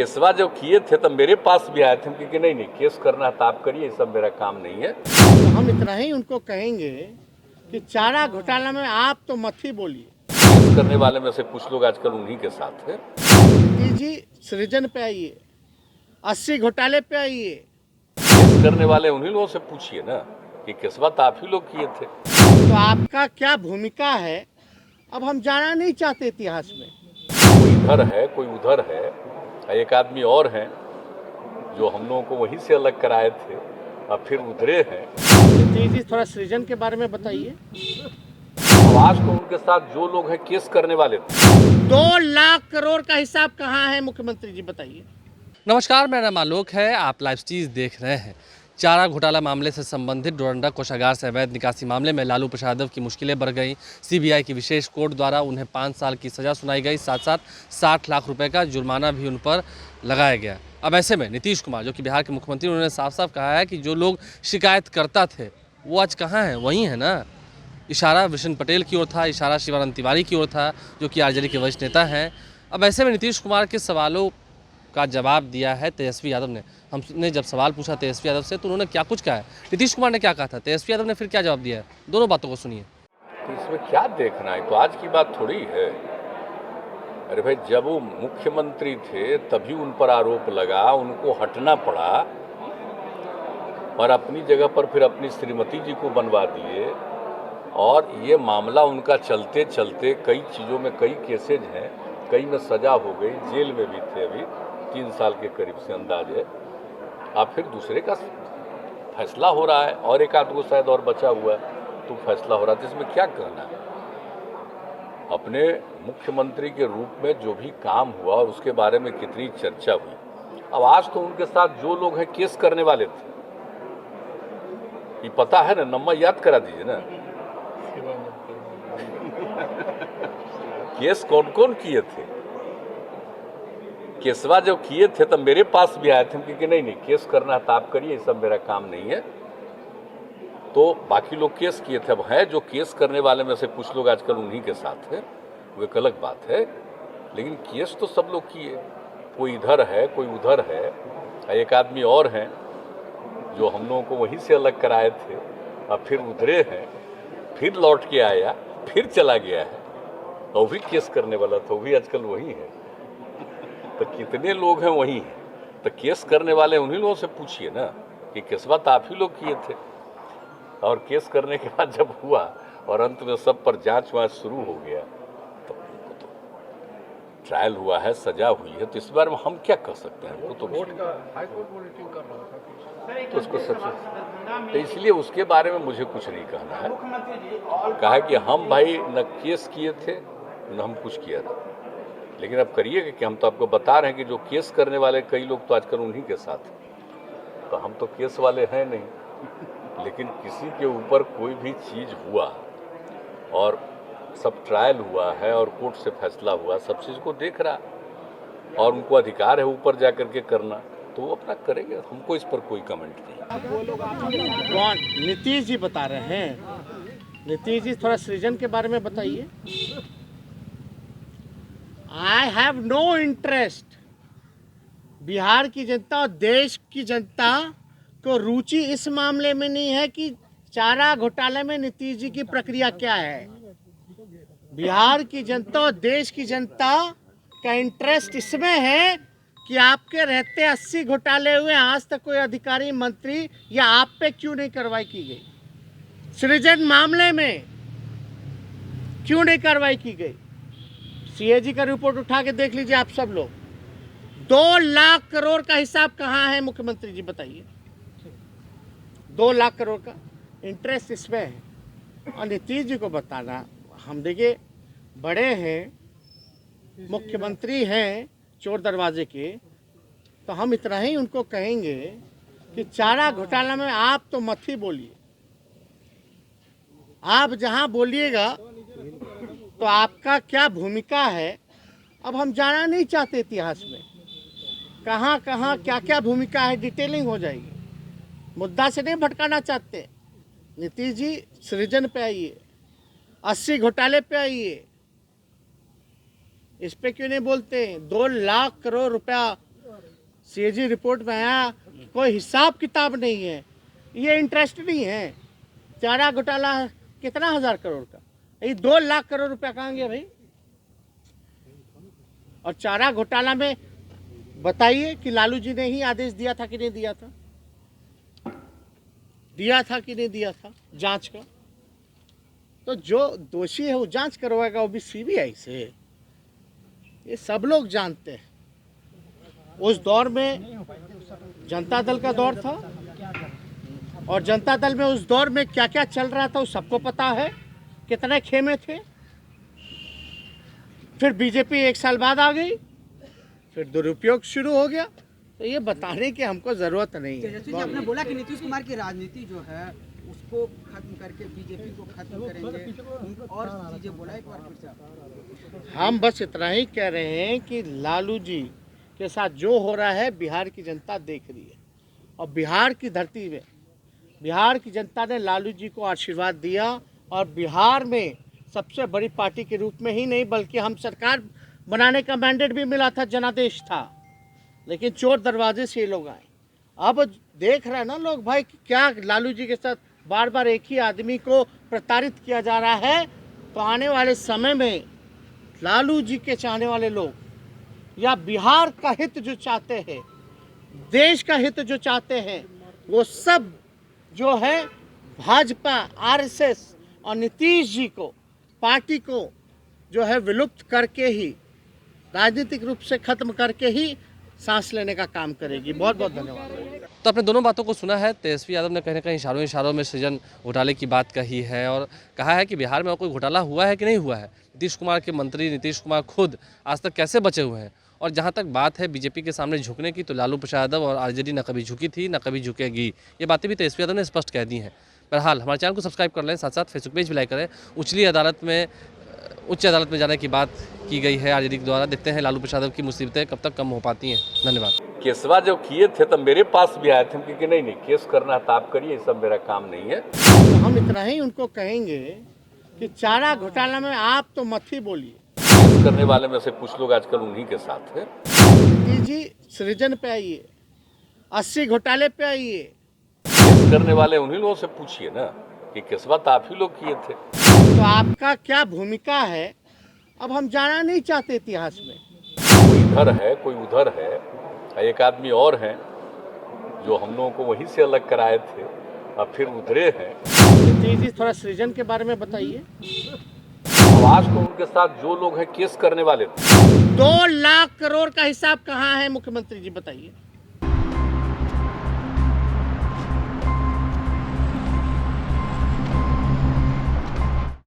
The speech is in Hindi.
केसवा जब किए थे तब मेरे पास भी आए थे कि नहीं केस करना है तो आप करिए, ये सब मेरा काम नहीं है। तो हम इतना ही उनको कहेंगे कि चारा घोटाला में आप तो मत ही बोलिए। केस करने वाले में से कुछ लोग आजकल उन्हीं के साथ है। नीतीश जी सृजन पे आइए, 80 घोटाले पे आइए। केस करने वाले उन्हीं लोगों से पूछिए ना कि केसवा तो आप ही लोग किए थे। तो आपका क्या भूमिका है अब हम जाना नहीं चाहते इतिहास में। कोई इधर है कोई उधर है, एक आदमी और हैं जो हम लोगों को वहीं से अलग कराए थे और फिर उधरे हैं। नीतीश जी थोड़ा सृजन के बारे में बताइए। आज तो उनके साथ जो लोग हैं केस करने वाले थे। 2 लाख करोड़ का हिसाब कहाँ है मुख्यमंत्री जी बताइए। नमस्कार, मेरा नाम आलोक है। आप लाइव चीज़ देख रहे हैं। चारा घोटाला मामले से संबंधित डोरंडा कोषागार से अवैध निकासी मामले में लालू प्रसाद यादव की मुश्किलें बढ़ गई। सीबीआई की विशेष कोर्ट द्वारा उन्हें 5 साल की सज़ा सुनाई गई, साथ साथ 60 लाख रुपए का जुर्माना भी उन पर लगाया गया। अब ऐसे में नीतीश कुमार जो कि बिहार के मुख्यमंत्री, उन्होंने साफ साफ कहा है कि जो लोग शिकायत करता थे वो आज कहाँ हैं, वहीं है ना। इशारा विशन पटेल की ओर था, इशारा शिवानंद तिवारी की ओर था जो कि आरजेडी के वरिष्ठ नेता हैं। अब ऐसे में नीतीश कुमार के सवालों का जवाब दिया है तेजस्वी यादव ने। हमने जब सवाल पूछा तेजस्वी यादव से तो उन्होंने क्या कुछ कहा है, नीतीश कुमार ने क्या कहा था, तेजस्वी यादव ने फिर क्या जवाब दिया है, दोनों बातों को सुनिए। तो इसमें क्या देखना है, तो आज की बात थोड़ी है। अरे भाई, जब वो मुख्यमंत्री थे तभी उन पर आरोप लगा, उनको हटना पड़ा और अपनी जगह पर फिर अपनी श्रीमती जी को बनवा दिए। और ये मामला उनका चलते चलते कई चीज़ों में कई केसेज हैं, कई में सज़ा हो गई, जेल में भी थे अभी 3 साल के करीब से अंदाज है। अब फिर दूसरे का फैसला हो रहा है और एक आध को शायद और बचा हुआ है तो फैसला हो रहा है, तो इसमें क्या कहना है। अपने मुख्यमंत्री के रूप में जो भी काम हुआ और उसके बारे में कितनी चर्चा हुई। अब आज तो उनके साथ जो लोग हैं केस करने वाले थे, ये पता है ना, नंबर याद करा दीजिए ना। केस कौन कौन किए थे। केसवा जब किए थे तब मेरे पास भी आए थे कि नहीं केस करना है तो आप करिए, ये सब मेरा काम नहीं है। तो बाकी लोग केस किए थे। अब है जो केस करने वाले में से कुछ लोग आजकल उन्हीं के साथ है, वो एक अलग बात है। लेकिन केस तो सब लोग किए, कोई इधर है कोई उधर है, एक आदमी और हैं जो हम लोगों को वहीं से अलग कराए थे और फिर उधरे हैं, फिर लौट के आया, फिर चला गया है और भी केस करने वाला था, वो भी आजकल वही है। तो कितने लोग हैं वही हैं। तो केस करने वाले उन्हीं लोगों से पूछिए ना कि केसवा तो आप ही लोग किए थे। और केस करने के बाद जब हुआ और अंत में सब पर जांच वाँच शुरू हो गया तो उनको तो ट्रायल हुआ है, सजा हुई है, तो इस बारे में हम क्या कर सकते हैं। वो तो उसको तो इसलिए उसके बारे में मुझे कुछ नहीं कहना है। कहा कि हम भाई न केस किए थे न हम कुछ किया था, लेकिन अब करिएगा कि हम तो आपको बता रहे हैं कि जो केस करने वाले कई लोग तो आजकल उन्हीं के साथ हैं। तो हम तो केस वाले हैं नहीं, लेकिन किसी के ऊपर कोई भी चीज़ हुआ और सब ट्रायल हुआ है और कोर्ट से फैसला हुआ, सब चीज़ को देख रहा और उनको अधिकार है ऊपर जा करके करना, तो वो अपना करेंगे। हमको इस पर कोई कमेंट नहीं। कौन? नीतीश जी बता रहे हैं। नीतीश जी थोड़ा सृजन के बारे में बताइए। I have no interest. Bihar की जनता और देश की जनता को रुचि इस मामले में नहीं है कि चारा घोटाले में नीतीश जी की प्रक्रिया क्या है। बिहार की जनता और देश की जनता का इंटरेस्ट इसमें है कि आपके रहते 80 घोटाले हुए, आज तक कोई अधिकारी मंत्री या आप पे क्यों नहीं कार्रवाई की गई। सृजन मामले में क्यों नहीं कार्रवाई की गई। सीएजी का रिपोर्ट उठा के देख लीजिए आप सब लोग। 2 लाख करोड़ का हिसाब कहाँ है मुख्यमंत्री जी बताइए। 2 लाख करोड़ का इंटरेस्ट इसमें है। और नीतीश जी को बताना, हम देखिए बड़े हैं, मुख्यमंत्री हैं चोर दरवाजे के, तो हम इतना ही उनको कहेंगे कि चारा घोटाला में आप तो मत ही बोलिए। आप जहां बोलिएगा तो आपका क्या भूमिका है अब हम जाना नहीं चाहते इतिहास में। कहाँ कहाँ क्या क्या भूमिका है डिटेलिंग हो जाएगी। मुद्दा से नहीं भटकाना चाहते। नीतीश जी सृजन पे आइए, 80 घोटाले पे आइए, इस पे क्यों नहीं बोलते हैं। 2 लाख करोड़ रुपया सीएजी रिपोर्ट में आया कोई हिसाब किताब नहीं है, ये इंटरेस्ट नहीं है। चारा घोटाला कितना हजार करोड़ का, ये 2 लाख करोड़ रुपया कहाँ गया भाई? और चारा घोटाला में बताइए कि लालू जी ने ही आदेश दिया था कि नहीं दिया था? दिया था कि नहीं दिया था जांच का? तो जो दोषी है वो जांच करवाएगा, वो भी सीबीआई से। ये सब लोग जानते हैं। उस दौर में जनता दल का दौर था, और जनता दल में उस दौर में क्या क्या चल रहा था वो सबको पता है, कितने खेमे थे। फिर बीजेपी 1 साल बाद आ गई, फिर दुरुपयोग शुरू हो गया। तो ये बताने की हमको जरूरत नहीं है। तेजस्वी जी, आपने बोला कि नीतीश कुमार की राजनीति जो है उसको खत्म करके बीजेपी को खत्म करेंगे, और चीजें बोला एक बार फिर से। हम बस इतना ही कह रहे हैं कि लालू जी के साथ जो हो रहा है बिहार की जनता देख रही है, और बिहार की धरती में बिहार की जनता ने लालू जी को आशीर्वाद दिया, और बिहार में सबसे बड़ी पार्टी के रूप में ही नहीं बल्कि हम सरकार बनाने का मैंडेट भी मिला था, जनादेश था, लेकिन चोर दरवाजे से ये लोग आए। अब देख रहे हैं ना लोग भाई कि क्या लालू जी के साथ बार बार एक ही आदमी को प्रताड़ित किया जा रहा है। तो आने वाले समय में लालू जी के चाहने वाले लोग या बिहार का हित जो चाहते हैं, देश का हित जो चाहते हैं, वो सब जो है भाजपा, आरएसएस और नीतीश जी को, पार्टी को जो है विलुप्त करके ही, राजनीतिक रूप से खत्म करके ही सांस लेने का काम करेगी। बहुत बहुत धन्यवाद। तो आपने दोनों बातों को सुना है। तेजस्वी यादव ने कहीं ना कहीं इशारों में सृजन घोटाले की बात कही है, और कहा है कि बिहार में कोई घोटाला हुआ है कि नहीं हुआ है। नीतीश कुमार के मंत्री नीतीश कुमार खुद आज तक कैसे बचे हुए हैं। और जहां तक बात है बीजेपी के सामने झुकने की, तो लालू प्रसाद यादव और आरजेडी न कभी झुकी थी न कभी झुकेगी। ये बातें भी तेजस्वी यादव ने स्पष्ट कह दी हैं। बहरहाल हमारे चैनल को सब्सक्राइब कर लें, साथ साथ फेसबुक पेज भी लाइक करें। उच्च अदालत में जाने की बात की गई है आरजेडी के द्वारा। देखते हैं लालू प्रसाद यादव की मुसीबतें कब तक कम हो पाती हैं। धन्यवाद। केसवा जब किए थे तब मेरे पास भी आए थे, क्योंकि नहीं केस करना है तो आप करिए, ये सब मेरा काम नहीं है। तो हम इतना ही उनको कहेंगे कि चारा घोटाला में आप तो मत ही बोलिए। केस करने वाले में से कुछ लोग आजकल उन्हीं के साथ है। जी सृजन पे आइए, 80 घोटाले पे आइए। केस करने वाले उन्हीं लोगों से पूछिए ना कि केसवा तो आप ही लोग किए थे। तो आपका क्या भूमिका है, अब हम जाना नहीं चाहते इतिहास में। कोई इधर है, कोई उधर है, एक आदमी और हैं जो हम लोगों को वहीं से अलग कराए थे और फिर उधरे हैं। जी थोड़ा सृजन के बारे में बताइए। आज तो उनके साथ जो लोग हैं केस करने वाले थे। 2 लाख करोड़ का हिसाब कहाँ है मुख्यमंत्री जी, बताइए।